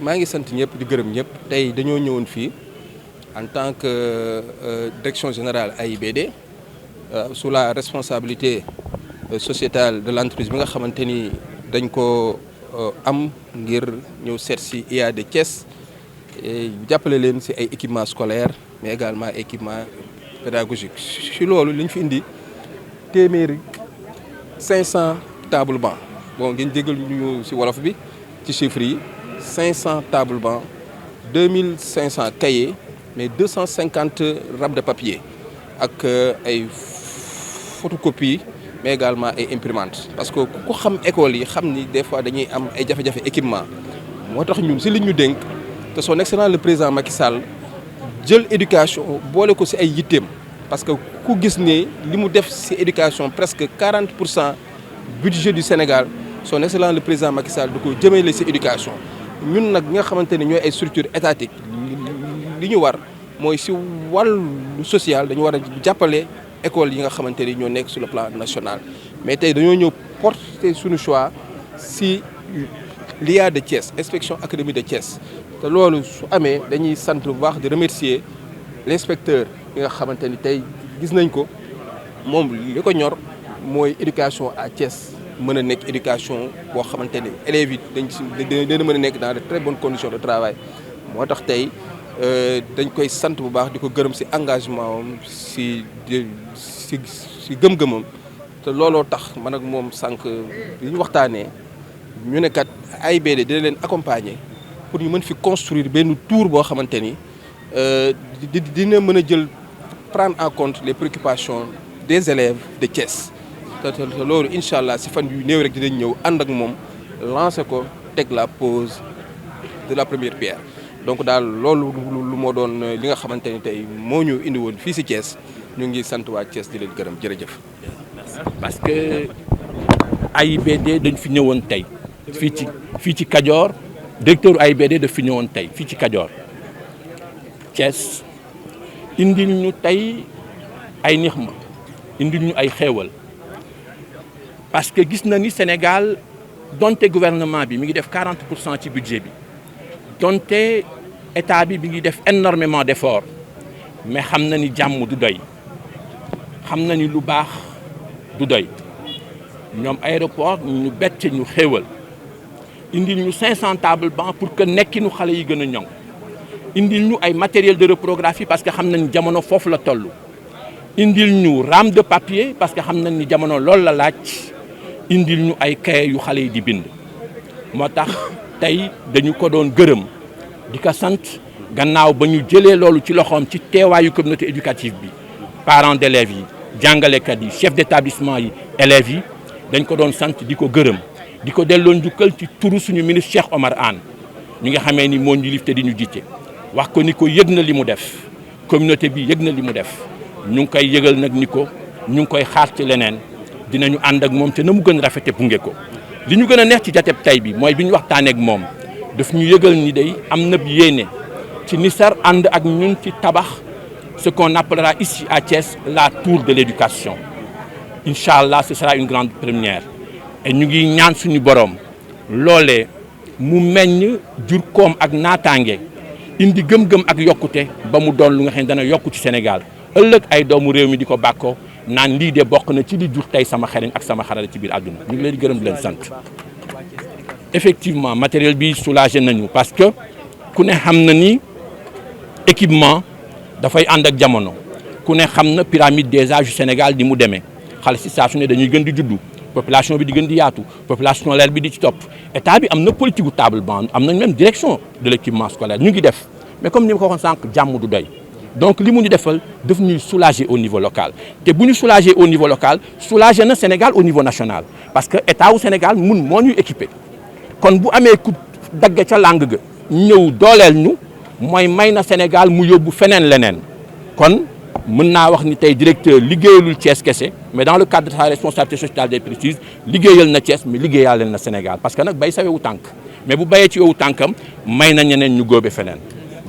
maa ngi sant ñëpp di gërëm ñëpp tey dañoo ñëwoon fii en tant que direction générale AIBD sous la responsabilité sociétale de l'entreprise bi nga xamante ni dañ ko am ngir ñëw seet si IA de Thiès jàppale leen si ay équipements scolaires mais également équipements pédagogiques si loolu li ñu fi indi téeméeri 500 table banc bon ngeen jégal ñu si wolof bi ci chiffres yi 500 table banc 2500 cahiers mais 250 rames de papier ak ay photocopie mais également ay imprimantes parce que ku xam école yi xam ni des fois dañuy am ay jafe-jafe équipement moo tax ñun si li ñu dénk te son excellence le président Macky Sall jël éducation boole ko si ay yitteem parce que ku gis ne li mu def si éducation presque 40% budget du Sénégal son excellence le président Macky Sall da ko jëmale si éducation ñun nag ñi nga xamante ne ñooy ay structure étatique li ñu war mooy si wàllu social dañu war a jàppale école yi nga xamante ni ñoo nekk sur le plan national mais tey dañoo ñëw porter suñu choix si l'IA de Thiès inspection académique de Thiès te loolu su amee dañuy sant bu baax di remercier l'inspecteur yi nga xamante ni tey gis nañ ko moom li ko ñor mooy éducation à Thiès mën a nekk éducation boo xamante ni élèves yi dina mën a nekk dans de très bonnes conditions de travail moo tax tey dañ koy sant bu baax di ko gërëm si engagement am si gëm-gëmam te looloo tax man ak moom sànq li ñu waxtaanee ñu ne kat AIBD dina leen accompagner pour ñu mën fi construire benn tour boo xamante ni dina mën a jël prendre en compte les préoccupations des élèves de Thiès te loolu incha allah si fan yu néew rek dinañ ñëw ànd ak moom lancer ko teg la pose de la première pierre. donc daal loolu lu moo doon li nga xamante ni tey moo ñu indi woon fii si Thiès ñu ngi sant waa Thiès di leen gërëm jërëjëf. parce que AIBD dañ fi ñëwoon tey fii ci Kajoor directeur AIBD daf fi ñëwoon tey fii ci Kajoor Thiès indil ñu tey ay nixma indil ñu ay xéewal parce que gis na ni Sénégal donte gouvernement bi mi ngi def 40% ci budget bi. donte état bi ngi def énormément d'efforts mais xam na ni jàmm du doy xam na ni lu baax du doy ñoom aéroport ñu bett ñu xéewal indil ñu 500 table banc pour que nekkinu xale yi gën a ñoŋ indil ñu ay matériel de reprographie parce que xam nañ jamono foofu la toll indil ñu rame de papier parce que xam nañ ni jamono loolu la laaj indil ñu ay cahier yu xale yi di bind moo tax tey dañu ko doon gërëm di ko sant gannaaw ba ñu jëlee loolu ci loxoom ci teewaayu communauté éducative bi parents d'élèves yi jàngalekat yi chef d'établissement yi élèves yi dañ ko doon sant di ko gërëm di ko delloo njukkal ci turu suñu ministre Cheikh Omar Anne ñi nga xamee ni moo ñu lif te di ñu jiite wax ko ni ko yëg na li mu def communauté bi yëg na li mu def ñu ngi koy yëgal nag ni ko ñu ngi koy xaar ci leneen dinañu ànd ak moom te na mu gën rafete bunge ko li ñu gën a neex ci jateb tay bi mooy bi ñu waxtaanee ak moom daf ñu yëgal ni day am na yéene ci Nisar ànd ak ñun ci tabax ce qu'on appellera ici à Thiès la tour de l'éducation incha allah ce sera une grande première et ñu ngi ñaan suñu borom loolee mu meññ jur koom ak naataange indi gëm-gëm ak yokkute ba mu doon lu nga xam ne dana yokku ci Sénégal ëllëg ay doomu réew mi di ko bàkkoo naan lii de bokk na ci li jur tey sama xereñ ak sama xarala ci biir àdduna ñu ngi leen di gërëm di leen sant effectivement matériel bi soulagé nañu parce que ku ne xam na ni équipement dafay ànd ak jamono ku ne xam na pyramide des âges du Sénégal di mu demee xale si saa su ne dañuy gën di juddu population bi di gën di yaatu population scolaire bi di ci topp état bi am na politique gu table banc am nañ même direction de l'équipement scolaire ñu ngi def mais comme ni ma ko waxoon sànq jàmm du doy donc li mu ñu defal daf ñuy soulager au niveau local te bu ñu soulager au niveau local soulager na Sénégal au niveau national parce que état wu Sénégal mun moo ñuy équipé kon bu amee ku dagg ca langue ga ñëw dooleel ñu mooy may na Sénégal mu yóbbu feneen leneen kon mën naa wax ni tey directeur liggéeyalul Thiès kese mais dans le cadre de sa responsabilité sociale des précises liggéeyal na Thiès mais liggéeyal na Sénégal parce que nag bay sa wewu tànk mais bu bayee ci wewu tànkam may na ñeneen ñu góobe feneen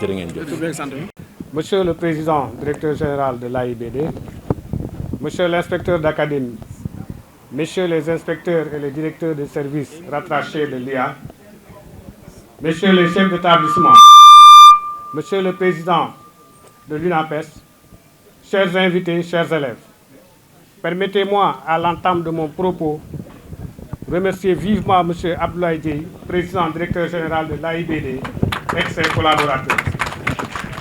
jërë ngeen jëf. Monsieur le Président, Directeur général de l'AIBD, Monsieur l'inspecteur d'académie, Messieurs les inspecteurs et les directeurs de services rattachés de l'IA, messieurs les chefs d'établissement, monsieur le président de l'UNAPES, chers invités, chers élèves, permettez-moi, à l'entame de mon propos, remercier vivement M. Abdoulaye Dièye, président directeur général de l'AIBD, et ses collaborateurs.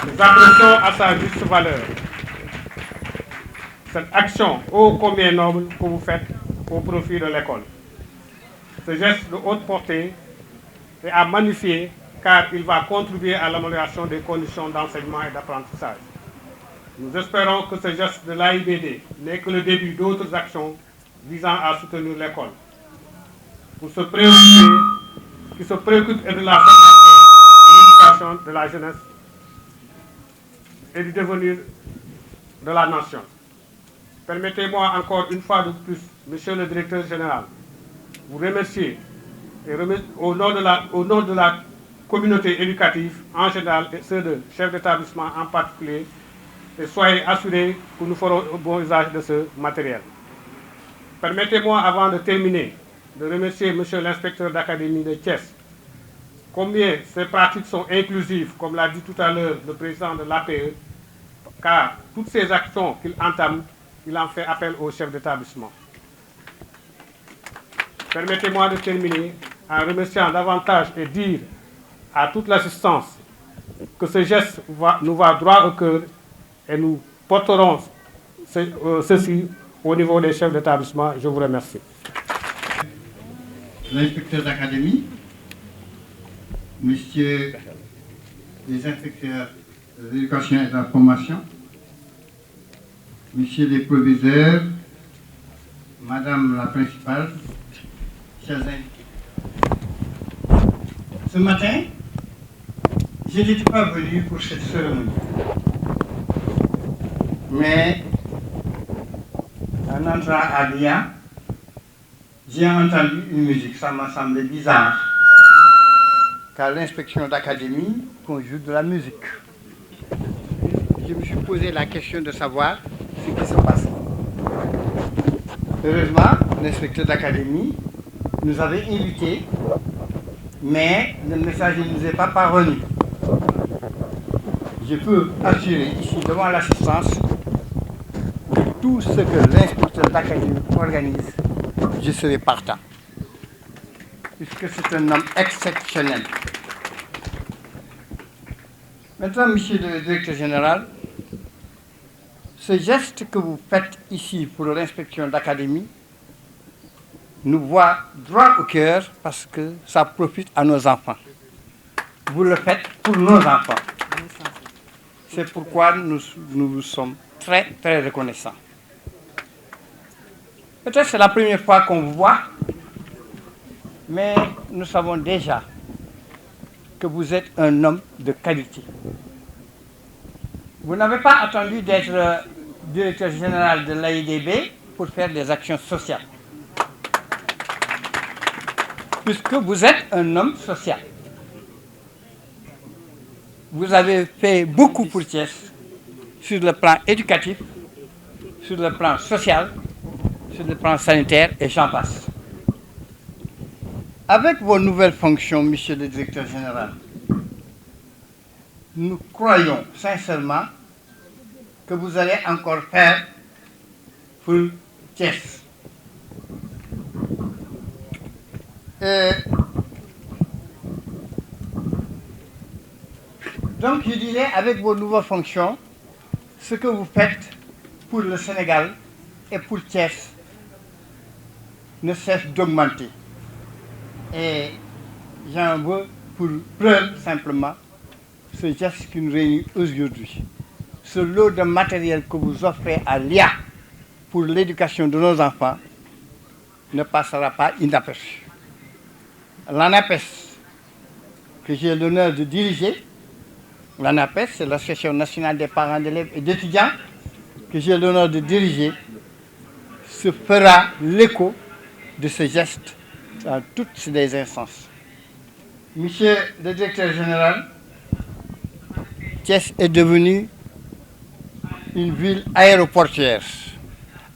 Nous apprécions à sa juste valeur cette action ô combien noble que vous faites au profit de l'école. Ce geste de haute portée est à magnifier car il va contribuer à l'amélioration des conditions d'enseignement et d'apprentissage. Nous espérons que ce geste de l'AIBD n'est que le début d'autres actions visant à soutenir l'école. Qui se préoccupe de la formation, de l'éducation de la jeunesse et du devenir de la nation. Permettez-moi encore une fois de plus, monsieur le directeur général, vous remercier et au nom de la communauté éducative en général et ceux de chefs d'établissement en particulier, et soyez assurés que nous ferons un bon usage de ce matériel. Permettez-moi, avant de terminer, de remercier monsieur l'inspecteur d'académie de Thiès, combien ces pratiques sont inclusives, comme l'a dit tout à l'heure le président de l'APE, car toutes ces actions qu'il entame, il en fait appel aux chefs d'établissement. Permettez-moi de terminer en remerciant davantage et dire à toute l'assistance que ce geste nous va droit au cœur et nous porterons ceci au niveau des chefs d'établissement. Je vous remercie. L'inspecteur d'académie, messieurs les inspecteurs de l'éducation et de la formation, messieurs les proviseurs, madame la principale, chers invités. Ce matin, je n'étais pas venu pour cette cérémonie. Mais en entrant à l'IA, j'ai entendu une musique, ça m'a semblé bizarre. Car l'inspection d'académie conjugue de la musique. Je me suis posé la question de savoir ce qui se passe. Heureusement, l'inspecteur d'académie nous avait invités, mais le message ne nous est pas parvenu. Je peux assurer ici devant l'assistance que tout ce que l'inspecteur d'académie organise, je serai partant, puisque c'est un homme exceptionnel. Maintenant, monsieur le directeur général, ce geste que vous faites ici pour l'inspection d'académie nous voit droit au cœur parce que ça profite à nos enfants. Vous le faites pour nos enfants. C'est pourquoi nous vous sommes très, très reconnaissants. Peut-être c'est la première fois qu'on vous voit, mais nous savons déjà que vous êtes un homme de qualité. Vous n'avez pas attendu d'être directeur général de l'AIBD pour faire des actions sociales, puisque vous êtes un homme social. Vous avez fait beaucoup pour Thiès, sur le plan éducatif, sur le plan social, sur le plan sanitaire, et j'en passe. Avec vos nouvelles fonctions, monsieur le directeur général, nous croyons sincèrement que vous allez encore faire pour Thiès. Donc je dirais, avec vos nouvelles fonctions, ce que vous faites pour le Sénégal et pour Thiès ne cesse d'augmenter. Et j'en veux pour preuve simplement ce geste qui nous réunit aujourd'hui. Ce lot de matériel que vous offrez à l'IA pour l'éducation de nos enfants ne passera pas inaperçu. L'ANAPES, que j'ai l'honneur de diriger, l'ANAPES, c'est l'Association nationale des parents d'élèves et d'étudiants, que j'ai l'honneur de diriger, se fera l'écho de ce geste dans toutes les instances. Monsieur le directeur général, Thiès est devenue une ville aéroportuaire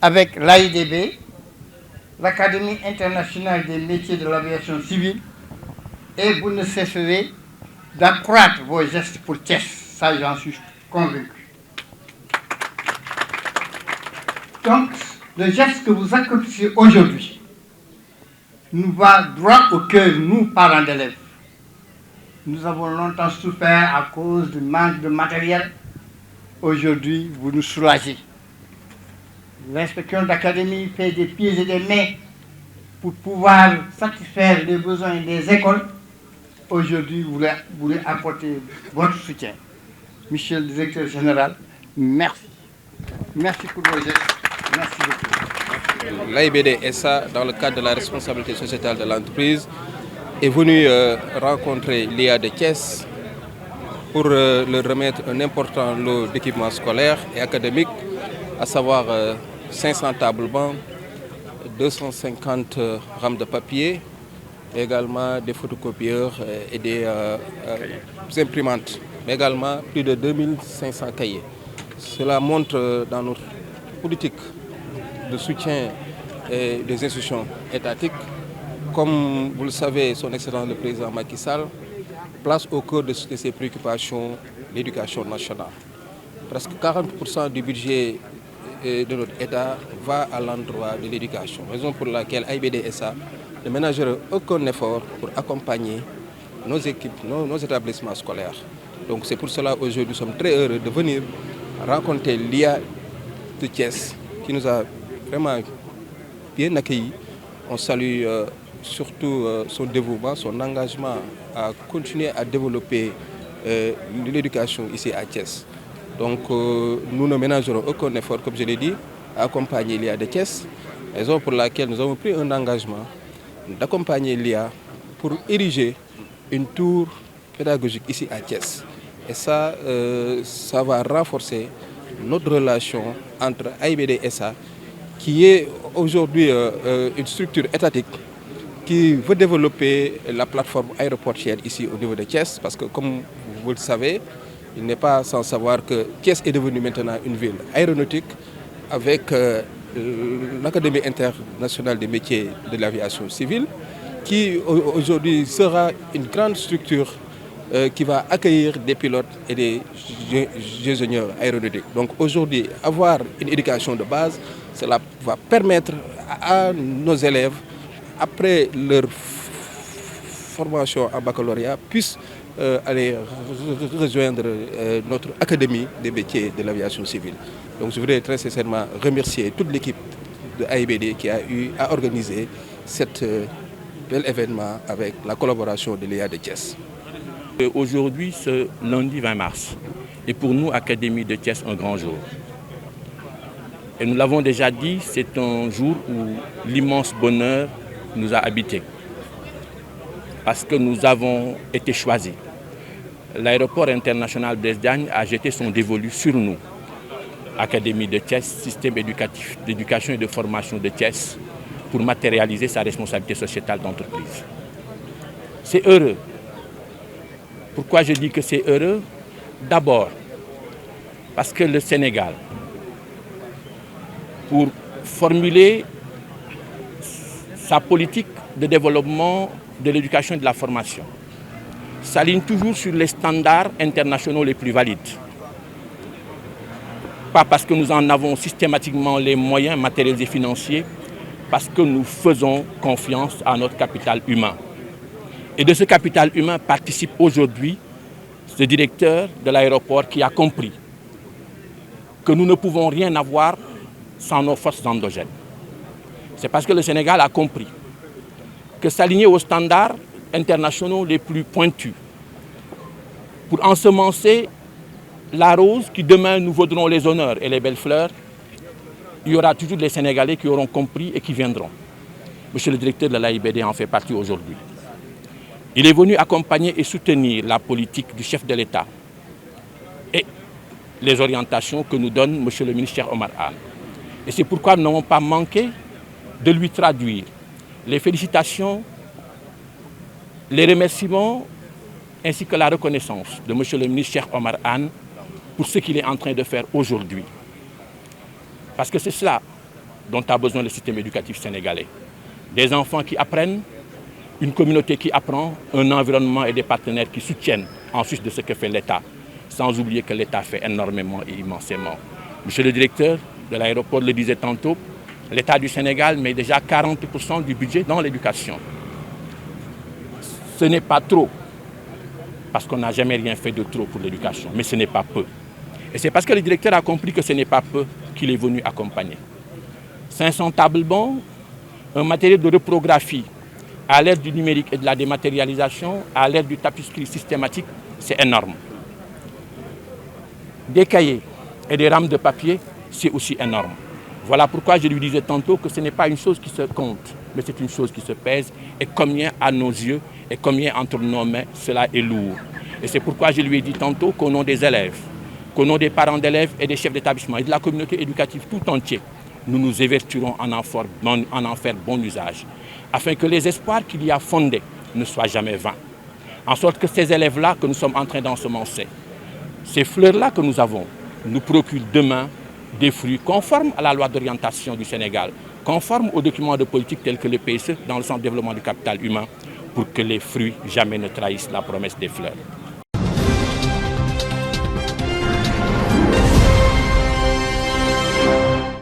avec l'AIBD, l'Académie internationale des métiers de l'aviation civile, et vous ne cesserez d'accroître vos gestes pour Thiès. Ça, j'en suis convaincu. Donc, le geste que vous accomplissez aujourd'hui nous va droit au cœur, nous, parents d'élèves. Nous avons longtemps souffert à cause du manque de matériel. Aujourd'hui, vous nous soulagez. L'inspection d'académie fait des pieds et des mains pour pouvoir satisfaire les besoins des écoles. Aujourd'hui, vous voulez apporter votre soutien. Monsieur le directeur général, merci. Merci pour vos gestes. Merci beaucoup. L'AIBD SA, dans le cadre de la responsabilité sociétale de l'entreprise, est venu rencontrer l'IA de Thiès pour leur remettre un important lot d'équipements scolaires et académiques, à savoir 500 tables bancs, 250 rames de papier, également des photocopieurs et des imprimantes, mais également plus de 2500 cahiers. Cela montre dans notre politique de soutien des institutions étatiques. Comme vous le savez, son Excellence le Président Macky Sall place au cœur de ses préoccupations l'éducation nationale. Presque 40% du budget de notre État va à l'endroit de l'éducation, raison pour laquelle AIBD SA ne ménagera aucun effort pour accompagner nos équipes, nos établissements scolaires. Donc c'est pour cela aujourd'hui nous sommes très heureux de venir rencontrer l'IA de Thiès qui nous a vraiment bien accueillis. On salue surtout son dévouement, son engagement à continuer à développer l'éducation ici à Thiès. Donc nous ne ménagerons aucun effort, comme je l'ai dit, à accompagner l'IA de Thiès, raison pour laquelle nous avons pris un engagement d'accompagner l'IA pour ériger une tour pédagogique ici à Thiès. Et ça, ça va renforcer notre relation entre AIBD SA, qui est aujourd'hui une structure étatique qui veut développer la plateforme aéroportière ici au niveau de Thiès, parce que comme vous le savez, il n'est pas sans savoir que Thiès est devenue maintenant une ville aéronautique avec l'Académie internationale des métiers de l'aviation civile, qui aujourd'hui sera une grande structure qui va accueillir des pilotes et des ingénieurs aéronautiques. Donc aujourd'hui, avoir une éducation de base, cela va permettre à nos élèves, après leur formation en baccalauréat, puissent aller rejoindre notre Académie des métiers de l'aviation civile. Donc je voudrais très sincèrement remercier toute l'équipe de AIBD qui a eu à organiser cet bel événement avec la collaboration de l'IA de Thiès. Aujourd'hui, ce lundi 20 mars, est pour nous, Académie de Thiès, un grand jour. Et nous l'avons déjà dit, c'est un jour où l'immense bonheur nous a habités. Parce que nous avons été choisis. L'aéroport international Blaise Diagne a jeté son dévolu sur nous. Académie de Thiès, système éducatif d'éducation et de formation de Thiès, pour matérialiser sa responsabilité sociétale d'entreprise. C'est heureux. Pourquoi je dis que c'est heureux? D'abord, parce que le Sénégal, pour formuler sa politique de développement de l'éducation et de la formation, s'aligne toujours sur les standards internationaux les plus valides. Pas parce que nous en avons systématiquement les moyens matériels et financiers, parce que nous faisons confiance à notre capital humain. Et de ce capital humain participe aujourd'hui ce directeur de l'aéroport qui a compris que nous ne pouvons rien avoir sans nos forces endogènes. C'est parce que le Sénégal a compris que s'aligner aux standards internationaux les plus pointus pour ensemencer la rose qui demain nous vaudront les honneurs et les belles fleurs, il y aura toujours les Sénégalais qui auront compris et qui viendront. Monsieur le directeur de l'AIBD en fait partie aujourd'hui. Il est venu accompagner et soutenir la politique du chef de l'État et les orientations que nous donne monsieur le ministre Cheikh Omar Anne. Et c'est pourquoi nous n'avons pas manqué de lui traduire les félicitations, les remerciements ainsi que la reconnaissance de monsieur le ministre Cheikh Omar Anne pour ce qu'il est en train de faire aujourd'hui. Parce que c'est cela dont a besoin le système éducatif sénégalais. Des enfants qui apprennent, une communauté qui apprend, un environnement et des partenaires qui soutiennent en sus de ce que fait l'État, sans oublier que l'État fait énormément et immensément. Monsieur le directeur de l'aéroport le disait tantôt, l'État du Sénégal met déjà 40% du budget dans l'éducation. Ce n'est pas trop, parce qu'on n'a jamais rien fait de trop pour l'éducation, mais ce n'est pas peu. Et c'est parce que le directeur a compris que ce n'est pas peu qu'il est venu accompagner. 500 tables bancs, un matériel de reprographie à l'ère du numérique et de la dématérialisation, à l'ère du tapisserie systématique, c'est énorme. Des cahiers et des rames de papier, c'est aussi énorme. Voilà pourquoi je lui disais tantôt que ce n'est pas une chose qui se compte, mais c'est une chose qui se pèse. Et combien à nos yeux et combien entre nos mains, cela est lourd. Et c'est pourquoi je lui ai dit tantôt qu'au nom des élèves, qu'au nom des parents d'élèves et des chefs d'établissement et de la communauté éducative tout entière, nous nous évertuerons en en faire bon usage, afin que les espoirs qu'il y a fondés ne soient jamais vains. En sorte que ces élèves-là que nous sommes en train d'ensemencer, ces fleurs-là que nous avons, nous procurent demain des fruits conformes à la loi d'orientation du Sénégal, conformes aux documents de politique tels que le PSE dans le sens de développement du capital humain, pour que les fruits jamais ne trahissent la promesse des fleurs.